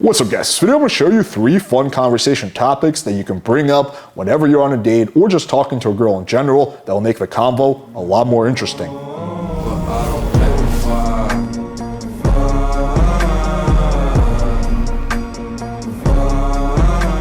What's up guys, this video I'm going to show you 3 fun conversation topics that you can bring up whenever you're on a date or just talking to a girl in general that will make the convo a lot more interesting.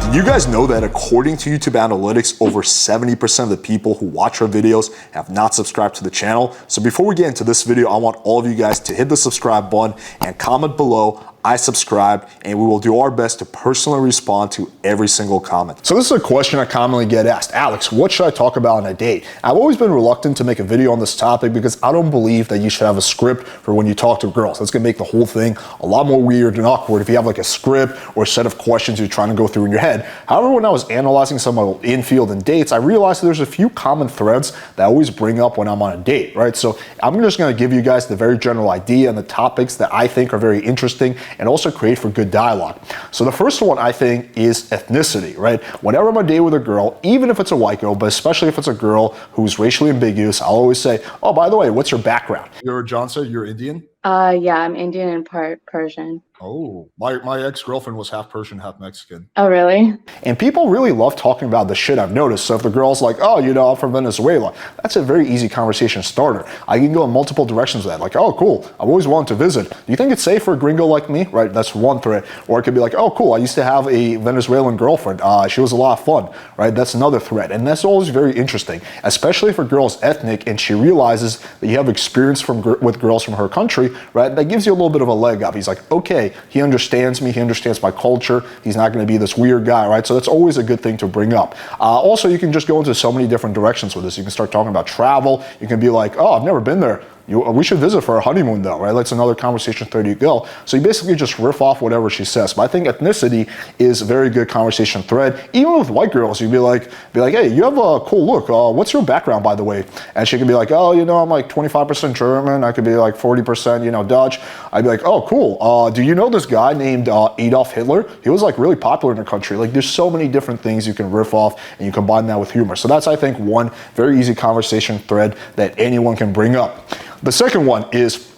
Did you guys know that according to YouTube analytics, over 70% of the people who watch our videos have not subscribed to the channel? So before we get into this video, I want all of you guys to hit the subscribe button and comment below, I subscribed, and we will do our best to personally respond to every single comment. So this is a question I commonly get asked. Alex, what should I talk about on a date? I've always been reluctant to make a video on this topic because I don't believe that you should have a script for when you talk to girls. That's gonna make the whole thing a lot more weird and awkward if you have like a script or a set of questions you're trying to go through in your head. However, when I was analyzing some of my in-field and dates, I realized that there's a few common threads that I always bring up when I'm on a date, right? So I'm just gonna give you guys the very general idea and the topics that I think are very interesting and also create for good dialogue. So the first one I think is ethnicity, right? Whenever I'm on a date with a girl, even if it's a white girl, but especially if it's a girl who's racially ambiguous, I'll always say, oh, by the way, what's your background? You're Johnson, you're Indian? Yeah, I'm Indian and part Persian. Oh, my ex-girlfriend was half Persian, half Mexican. Oh, really? And people really love talking about the shit I've noticed. So if the girl's like, oh, you know, I'm from Venezuela, that's a very easy conversation starter. I can go in multiple directions with that. Like, oh, cool, I've always wanted to visit. Do you think it's safe for a gringo like me? Right, that's one thread. Or it could be like, oh, cool, I used to have a Venezuelan girlfriend. She was a lot of fun, right? That's another thread. And that's always very interesting, especially if a girl's ethnic and she realizes that you have experience with girls from her country, right? That gives you a little bit of a leg up. He's like, okay, he understands me, he understands my culture, he's not going to be this weird guy, right? So that's always a good thing to bring up. Also, you can just go into so many different directions with this. You can start talking about travel. You can be like, oh, I've never been there. We should visit for our honeymoon though, right? That's another conversation thread you go. So you basically just riff off whatever she says. But I think ethnicity is a very good conversation thread. Even with white girls, you'd be like, hey, you have a cool look. What's your background, by the way? And she could be like, oh, you know, I'm like 25% German. I could be like 40%, you know, Dutch. I'd be like, oh, cool. Do you know this guy named Adolf Hitler? He was like really popular in the country. Like there's so many different things you can riff off and you combine that with humor. So that's, I think, one very easy conversation thread that anyone can bring up. The second one is,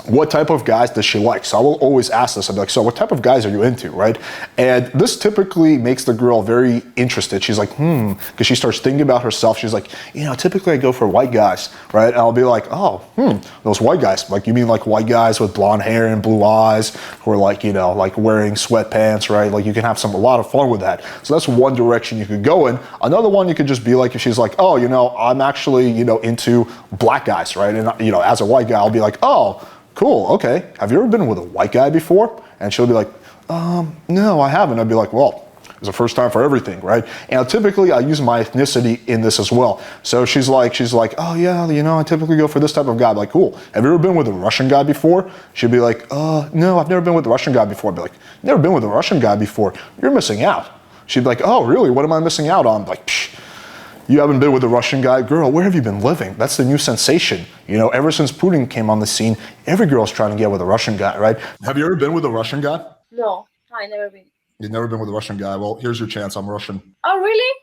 what type of guys does she like? So I will always ask this. I'll be like, so what type of guys are you into, right? And this typically makes the girl very interested. She's like, because she starts thinking about herself. She's like, you know, typically I go for white guys, right? And I'll be like, oh, those white guys. Like, you mean like white guys with blonde hair and blue eyes who are like, you know, like wearing sweatpants, right? Like you can have a lot of fun with that. So that's one direction you could go in. Another one you could just be like, if she's like, oh, you know, I'm actually, you know, into black guys, right? And, you know, as a white guy, I'll be like, oh, cool, okay. Have you ever been with a white guy before? And she'll be like, no, I haven't. I'd be like, well, it's the first time for everything, right? And typically I use my ethnicity in this as well. So she's like, oh yeah, you know, I typically go for this type of guy. I'm like, cool. Have you ever been with a Russian guy before? She'd be like, no, I've never been with a Russian guy before. I'd be like, never been with a Russian guy before? You're missing out. She'd be like, oh really, what am I missing out on? I'm like, psh. You haven't been with a Russian guy? Girl, where have you been living? That's the new sensation. You know, ever since Putin came on the scene, every girl's trying to get with a Russian guy, right? Have you ever been with a Russian guy? No, I never been. You've never been with a Russian guy? Well, here's your chance. I'm Russian. Oh, really?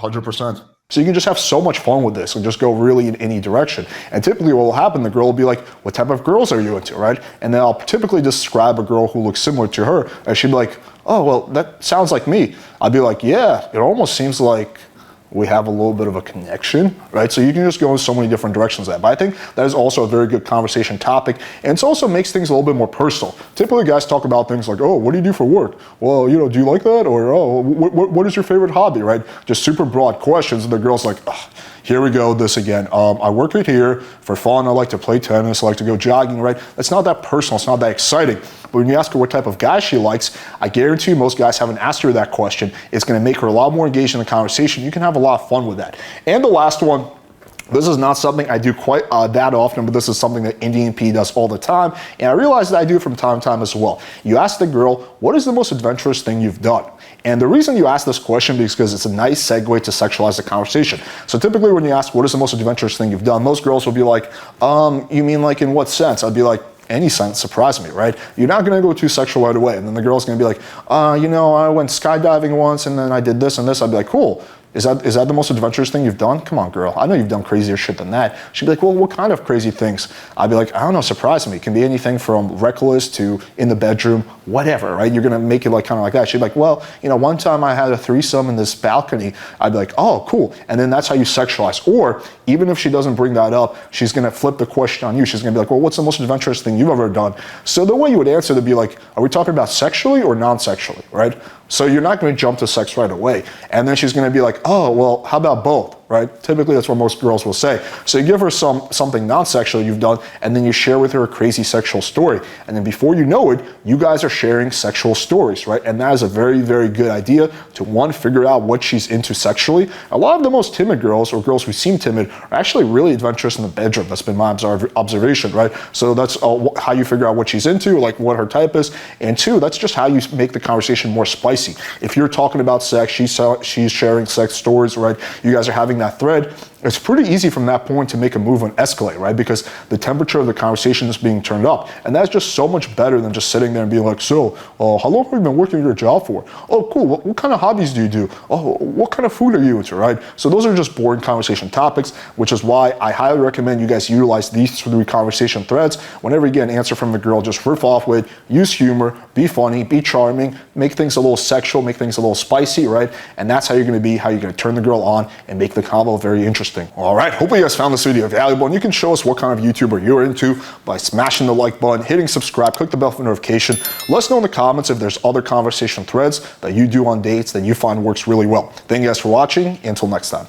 100%. So you can just have so much fun with this and just go really in any direction. And typically what will happen, the girl will be like, what type of girls are you into, right? And then I'll typically describe a girl who looks similar to her, and she'd be like, oh, well, that sounds like me. I'd be like, yeah, it almost seems like we have a little bit of a connection, right? So you can just go in so many different directions with that. But I think that is also a very good conversation topic. And it also makes things a little bit more personal. Typically guys talk about things like, oh, what do you do for work? Well, you know, do you like that? Or, oh, what is your favorite hobby, right? Just super broad questions. And the girl's like, oh, here we go, this again. I work right here for fun. I like to play tennis. I like to go jogging, right? It's not that personal. It's not that exciting. But when you ask her what type of guy she likes, I guarantee you most guys haven't asked her that question. It's going to make her a lot more engaged in the conversation. You can have a lot of fun with that. And the last one, this is not something I do quite that often, but this is something that Indian P does all the time. And I realize that I do from time to time as well. You ask the girl, what is the most adventurous thing you've done? And the reason you ask this question is because it's a nice segue to sexualize the conversation. So typically when you ask, what is the most adventurous thing you've done? Most girls will be like, you mean like in what sense? I'd be like, any sense, surprise me, right? You're not gonna go too sexual right away. And then the girl's gonna be like, you know, I went skydiving once and then I did this and this. I'd be like, cool. Is that the most adventurous thing you've done? Come on, girl. I know you've done crazier shit than that. She'd be like, well, what kind of crazy things? I'd be like, I don't know, surprise me. It can be anything from reckless to in the bedroom, whatever, right? You're gonna make it like kind of like that. She'd be like, well, you know, one time I had a threesome in this balcony. I'd be like, oh, cool. And then that's how you sexualize. Or even if she doesn't bring that up, she's gonna flip the question on you. She's gonna be like, well, what's the most adventurous thing you've ever done? So the way you would answer to be like, are we talking about sexually or non-sexually, right? So you're not going to jump to sex right away. And then she's going to be like, oh, well, how about both, right? Typically, that's what most girls will say. So you give her something non-sexual you've done, and then you share with her a crazy sexual story. And then before you know it, you guys are sharing sexual stories, right? And that is a very, very good idea to, one, figure out what she's into sexually. A lot of the most timid girls, or girls who seem timid, are actually really adventurous in the bedroom. That's been my observation, right? So that's how you figure out what she's into, like what her type is. And two, that's just how you make the conversation more spicy. If you're talking about sex, she's sharing sex stories, right? You guys are having that thread. It's pretty easy from that point to make a move and escalate, right? Because the temperature of the conversation is being turned up. And that's just so much better than just sitting there and being like, so, how long have you been working your job for? Oh, cool. What kind of hobbies do you do? Oh, what kind of food are you into, right? So those are just boring conversation topics, which is why I highly recommend you guys utilize these 3 conversation threads. Whenever you get an answer from the girl, just riff off with, use humor, be funny, be charming, make things a little sexual, make things a little spicy, right? And that's how you're going to be, how you're going to turn the girl on and make the convo very interesting. All right, hopefully you guys found this video valuable, and you can show us what kind of YouTuber you're into by smashing the like button, hitting subscribe, click the bell for notification. Let us know in the comments if there's other conversation threads that you do on dates that you find works really well. Thank you guys for watching. Until next time.